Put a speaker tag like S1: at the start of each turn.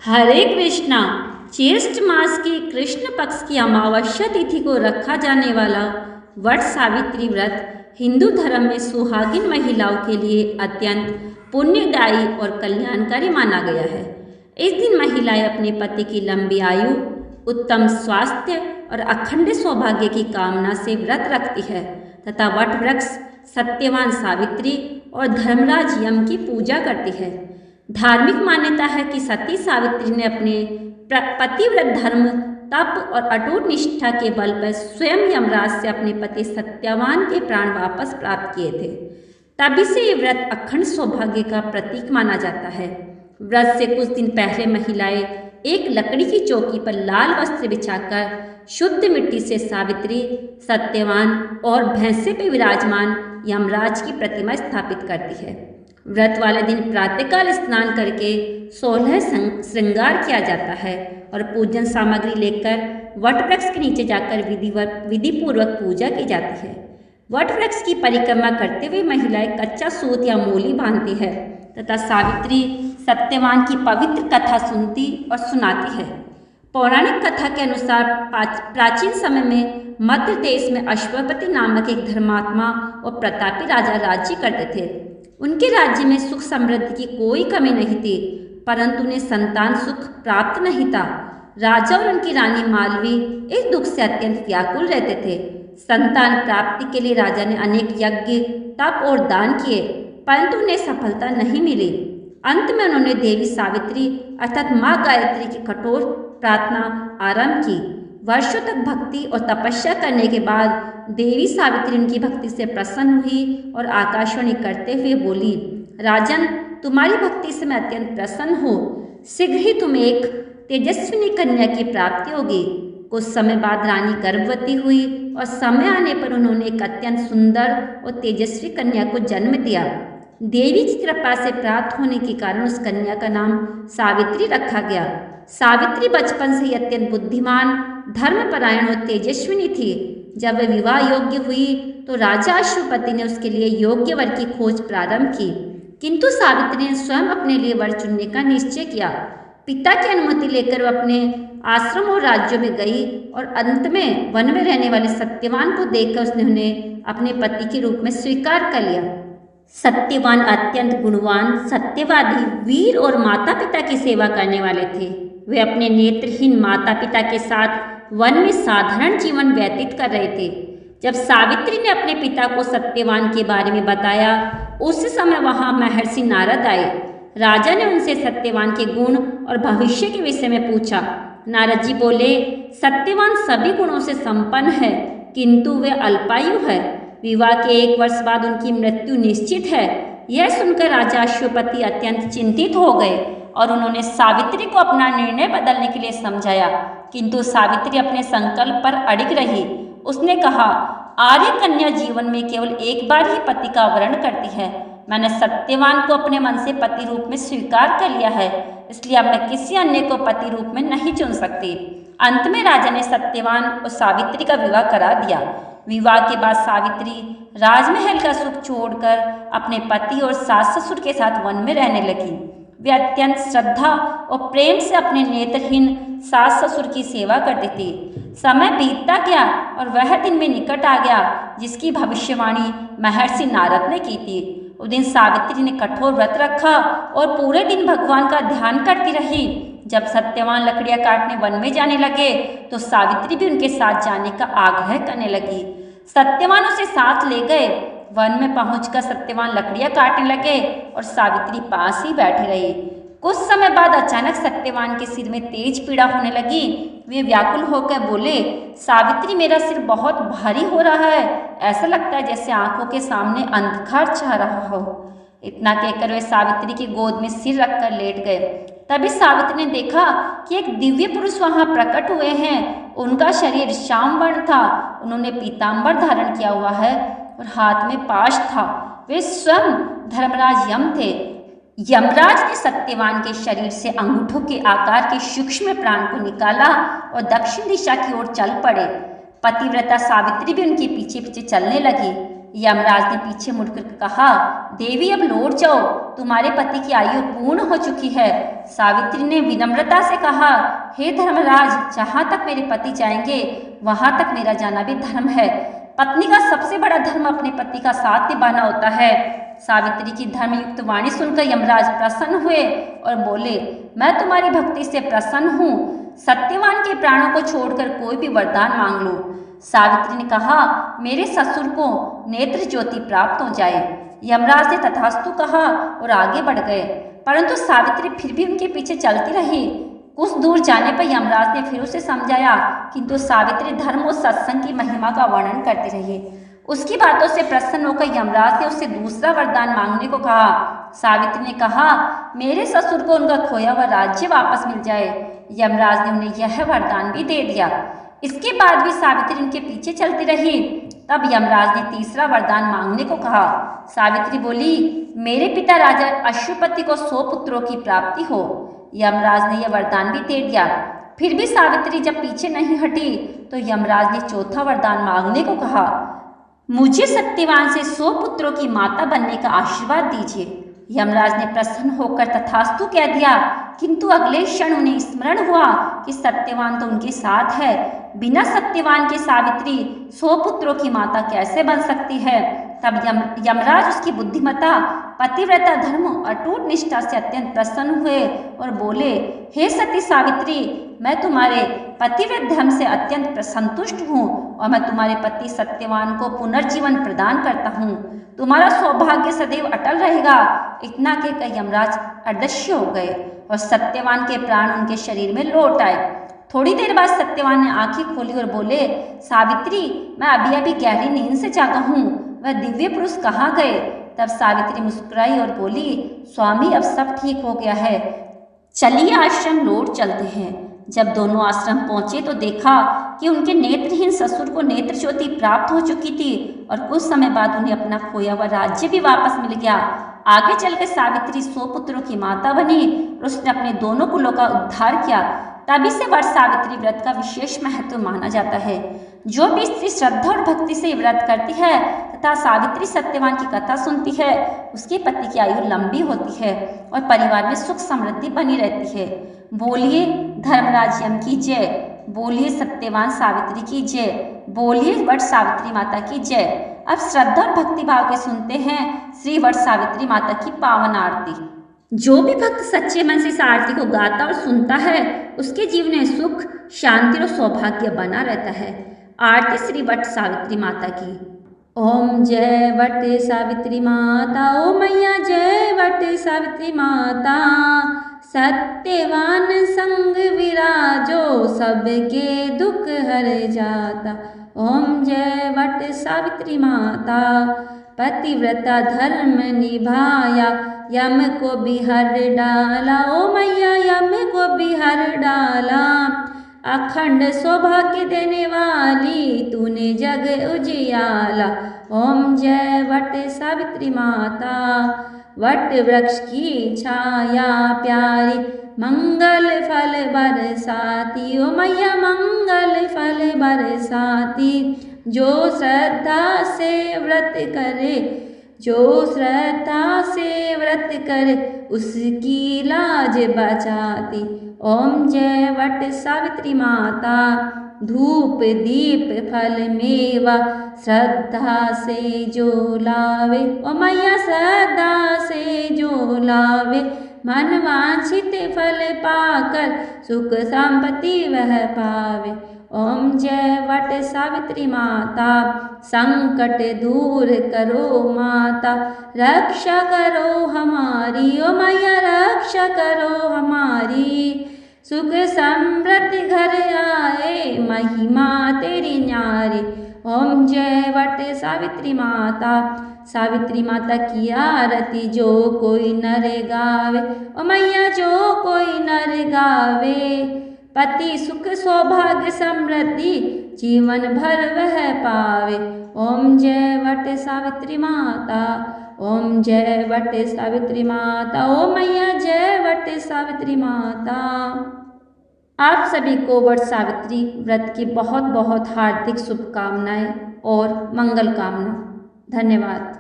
S1: हरे कृष्णा। ज्येष्ठ मास की कृष्ण पक्ष की अमावस्या तिथि को रखा जाने वाला वट सावित्री व्रत हिंदू धर्म में सुहागिन महिलाओं के लिए अत्यंत पुण्यदायी और कल्याणकारी माना गया है। इस दिन महिलाएं अपने पति की लंबी आयु, उत्तम स्वास्थ्य और अखंड सौभाग्य की कामना से व्रत रखती है तथा वट वृक्ष, सत्यवान सावित्री और धर्मराज यम की पूजा करती है। धार्मिक मान्यता है कि सती सावित्री ने अपने पतिव्रत धर्म, तप और अटूट निष्ठा के बल पर स्वयं यमराज से अपने पति सत्यवान के प्राण वापस प्राप्त किए थे। तभी से ये व्रत अखंड सौभाग्य का प्रतीक माना जाता है। व्रत से कुछ दिन पहले महिलाएं एक लकड़ी की चौकी पर लाल वस्त्र बिछाकर शुद्ध मिट्टी से सावित्री, सत्यवान और भैंसे पे विराजमान यमराज की प्रतिमा स्थापित करती है। व्रत वाले दिन प्रातःकाल स्नान करके 16 श्रृंगार किया जाता है और पूजन सामग्री लेकर वट वृक्ष के नीचे जाकर विधि पूर्वक पूजा की जाती है। वट वृक्ष की परिक्रमा करते हुए महिलाएं कच्चा सूत या मोली बांधती है तथा सावित्री, सत्यवान की पवित्र कथा सुनती और सुनाती है। पौराणिक कथा के अनुसार प्राचीन समय में मध्य देश में अश्वपति नामक एक धर्मात्मा और प्रतापी राजा राज्य करते थे। उनके राज्य में सुख समृद्धि की कोई कमी नहीं थी, परंतु उन्हें संतान सुख प्राप्त नहीं था। राजा और उनकी रानी मालवी इस दुख से अत्यंत व्याकुल रहते थे। संतान प्राप्ति के लिए राजा ने अनेक यज्ञ, तप और दान किए, परंतु उन्हें सफलता नहीं मिली। अंत में उन्होंने देवी सावित्री अर्थात माँ गायत्री की कठोर प्रार्थना आरंभ की। वर्षों तक भक्ति और तपस्या करने के बाद देवी सावित्री उनकी भक्ति से प्रसन्न हुई और आकाशवाणी करते हुए बोली, राजन, तुम्हारी भक्ति से मैं अत्यंत प्रसन्न हूँ। शीघ्र ही तुम्हें एक तेजस्विनी कन्या की प्राप्ति होगी। कुछ समय बाद रानी गर्भवती हुई और समय आने पर उन्होंने एक अत्यंत सुंदर और तेजस्वी कन्या को जन्म दिया। देवी की कृपा से प्राप्त होने के कारण उस कन्या का नाम सावित्री रखा गया। सावित्री बचपन से ही अत्यंत बुद्धिमान, धर्मपरायण और तेजस्विनी थी। जब वह विवाह योग्य हुई तो राजा अश्वपति ने उसके लिए योग्य वर की खोज प्रारंभ की, किंतु सावित्री ने स्वयं अपने लिए वर चुनने का निश्चय किया। पिता की अनुमति लेकर वह अपने आश्रम और राज्यों में गई और अंत में वन में रहने वाले सत्यवान को देखकर उसने उन्हें अपने पति के रूप में स्वीकार कर लिया। सत्यवान अत्यंत गुणवान, सत्यवादी, वीर और माता पिता की सेवा करने वाले थे। वे अपने नेत्रहीन माता पिता के साथ वन में साधारण जीवन व्यतीत कर रहे थे। जब सावित्री ने अपने पिता को सत्यवान के बारे में बताया, उस समय वहां महर्षि नारद आए। राजा ने उनसे सत्यवान के गुण और भविष्य के विषय में पूछा। नारद जी बोले, सत्यवान सभी गुणों से संपन्न है, किंतु वे अल्पायु है। विवाह के 1 वर्ष बाद उनकी मृत्यु निश्चित है। यह सुनकर राजा अश्वपति अत्यंत चिंतित हो गए और उन्होंने सावित्री को अपना निर्णय बदलने के लिए समझाया, किंतु सावित्री अपने संकल्प पर अड़िग रही। उसने कहा, आर्य कन्या जीवन में केवल एक बार ही पति का वरण करती है। मैंने सत्यवान को अपने मन से पति रूप में स्वीकार कर लिया है, इसलिए अब मैं किसी अन्य को पति रूप में नहीं चुन सकती। अंत में राजा ने सत्यवान और सावित्री का विवाह करा दिया। विवाह के बाद सावित्री राजमहल का सुख छोड़कर अपने पति और सास ससुर के साथ वन में रहने लगी। वे अत्यंत श्रद्धा और प्रेम से अपने नेत्रहीन सास ससुर की सेवा करती थी। समय बीतता गया और वह दिन में निकट आ गया जिसकी भविष्यवाणी महर्षि नारद ने की थी। उस दिन सावित्री ने कठोर व्रत रखा और पूरे दिन भगवान का ध्यान करती रही। जब सत्यवान लकड़ियां काटने वन में जाने लगे तो सावित्री भी उनके साथ जाने का आग्रह करने लगी। सत्यवान उसे साथ ले गए। वन में पहुंचकर सत्यवान लकड़ियां काटने लगे और सावित्री पास ही बैठी रही। कुछ समय बाद अचानक सत्यवान के सिर में तेज पीड़ा होने लगी। वे व्याकुल होकर बोले, सावित्री, मेरा सिर बहुत भारी हो रहा है। ऐसा लगता है जैसे आंखों के सामने अंधकार छा रहा हो। इतना कहकर वे सावित्री की गोद में सिर रखकर लेट गए। तभी सावित्री ने देखा कि एक दिव्य पुरुष वहां प्रकट हुए हैं। उनका शरीर श्याम वर्ण था। उन्होंने पीताम्बर धारण किया हुआ है और हाथ में पाश था। वे स्वयं धर्मराज यम थे। यमराज ने सत्यवान के शरीर से अंगूठों के आकार के सूक्ष्म प्राण को निकाला और दक्षिण दिशा की ओर चल पड़े। पतिव्रता सावित्री भी उनके पीछे पीछे चलने लगी। यमराज ने पीछे मुड़कर कहा, देवी अब लौट जाओ, तुम्हारे पति की आयु पूर्ण हो चुकी है। सावित्री ने विनम्रता से कहा, हे धर्मराज, जहाँ तक मेरे पति जाएंगे वहाँ तक मेरा जाना भी धर्म है। पत्नी का सबसे बड़ा धर्म अपने पति का साथ निभाना होता है। सावित्री की धर्मयुक्त वाणी सुनकर यमराज प्रसन्न हुए और बोले, मैं तुम्हारी भक्ति से प्रसन्न हूँ। सत्यवान के प्राणों को छोड़कर कोई भी वरदान मांग लो। सावित्री ने कहा, मेरे ससुर को नेत्र ज्योति प्राप्त हो जाए। यमराज ने तथास्तु कहा और आगे बढ़ गए, परंतु सावित्री फिर भी उनके पीछे चलती रही। कुछ दूर जाने पर यमराज ने फिर उसे समझाया, किंतु सावित्री धर्म और सत्संग की महिमा का वर्णन करती रही। उसकी बातों से प्रसन्न होकर यमराज ने उससे दूसरा वरदान मांगने को कहा। सावित्री ने कहा, मेरे ससुर को उनका खोया हुआ राज्य वापस मिल जाए। यमराज ने उन्हें यह वरदान भी दे दिया। इसके बाद भी सावित्री उनके पीछे चलती रही। तब यमराज ने तीसरा वरदान मांगने को कहा। सावित्री बोली, मेरे पिता राजा अश्वपति को 100 पुत्रों की प्राप्ति हो। यमराज ने यह वरदान भी दे दिया। फिर भी सावित्री जब पीछे नहीं हटी तो यमराज ने चौथा वरदान मांगने को कहा, मुझे सत्यवान से 100 पुत्रों की माता बनने का आशीर्वाद दीजिए। यमराज ने प्रसन्न होकर तथास्तु कह दिया, किंतु अगले क्षण उन्हें स्मरण हुआ कि सत्यवान तो उनके साथ है। बिना सत्यवान के सावित्री 100 पुत्रों की माता कैसे बन सकती है। तब यमराज उसकी बुद्धिमता, पतिव्रता धर्म और अटूट निष्ठा से अत्यंत प्रसन्न हुए और बोले, हे सती सावित्री, मैं तुम्हारे पतिव्रत धर्म से अत्यंत संतुष्ट हूँ और मैं तुम्हारे पति सत्यवान को पुनर्जीवन प्रदान करता हूँ। तुम्हारा सौभाग्य सदैव अटल रहेगा। इतना कहकर यमराज अदृश्य हो गए और सत्यवान के प्राण उनके शरीर में लौट आए। थोड़ी देर बाद सत्यवान ने आंखें खोली और बोले, सावित्री, मैं अभी अभी गहरी नींद से जागा हूँ। वह दिव्य पुरुष कहाँ गए। तब सावित्री मुस्कुराई और बोली, स्वामी, अब सब ठीक हो गया है, चलिए आश्रम लौट चलते हैं। जब दोनों आश्रम पहुंचे तो देखा कि उनके नेत्रहीन ससुर को नेत्र ज्योति प्राप्त हो चुकी थी और कुछ समय बाद उन्हें अपना खोया हुआ राज्य भी वापस मिल गया। आगे चलकर सावित्री 100 पुत्रों की माता बनी और उसने अपने दोनों कुलों का उद्धार किया। तभी से वट सावित्री व्रत का विशेष महत्व माना जाता है। जो भी स्त्री श्रद्धा और भक्ति से व्रत करती है तथा सावित्री सत्यवान की कथा सुनती है, उसके पति की आयु लंबी होती है और परिवार में सुख समृद्धि बनी रहती है। बोलिए धर्मराज यम की जय, बोलिए सत्यवान सावित्री की जय, बोलिए वट सावित्री माता की जय। अब श्रद्धा और भक्ति भाव के सुनते हैं श्री वट सावित्री माता की पावन आरती। जो भी भक्त सच्चे मन से इस आरती को गाता और सुनता है, उसके जीवन में सुख, शांति और सौभाग्य बना रहता है। आरती श्री वट सावित्री माता की। ओम जय वट सावित्री माता, ओ मैया जय वट सावित्री माता। सत्यवान संग विराजो, सबके दुख हर जाता। ओम जय वट सावित्री माता। पतिव्रता धर्म निभाया, यम को भी हर डाला। ओ मैया यम को भी हर डाला। अखंड सौभाग्य देने वाली, तूने जग उजियाला। ओम जय वट सावित्री माता। वट वृक्ष की छाया प्यारी, मंगल फल बरसाती। ओ मैया मंगल फल बरसाती। जो श्रद्धा से व्रत करे, जो श्रद्धा से व्रत करे, उसकी लाज बचाती। ओम जय वट सावित्री माता। धूप दीप फल मेवा, श्रद्धा से जो लावे। ओ मैया श्रद्धा से जो लावे, मन वांछित फल पाकर सुख संपत्ति वह पावे। ओम जय वट सावित्री माता। संकट दूर करो माता, रक्षा करो हमारी। ओ मैया रक्षा करो हमारी। सुख समृद्धि घर आए, महिमा तेरी न्यारी। ओम जय वट सावित्री माता। सावित्री माता की आरती जो कोई नर गावे। ओ मैया जो कोई नर गावे, पति सुख सौभाग्य समृद्धि जीवन भर वह पावे। ओम जय वट सावित्री माता। ओम जय वट सावित्री माता। ओ मैया जय वट सावित्री माता। आप सभी को वट सावित्री व्रत की बहुत बहुत हार्दिक शुभकामनाएं और मंगल कामना। धन्यवाद।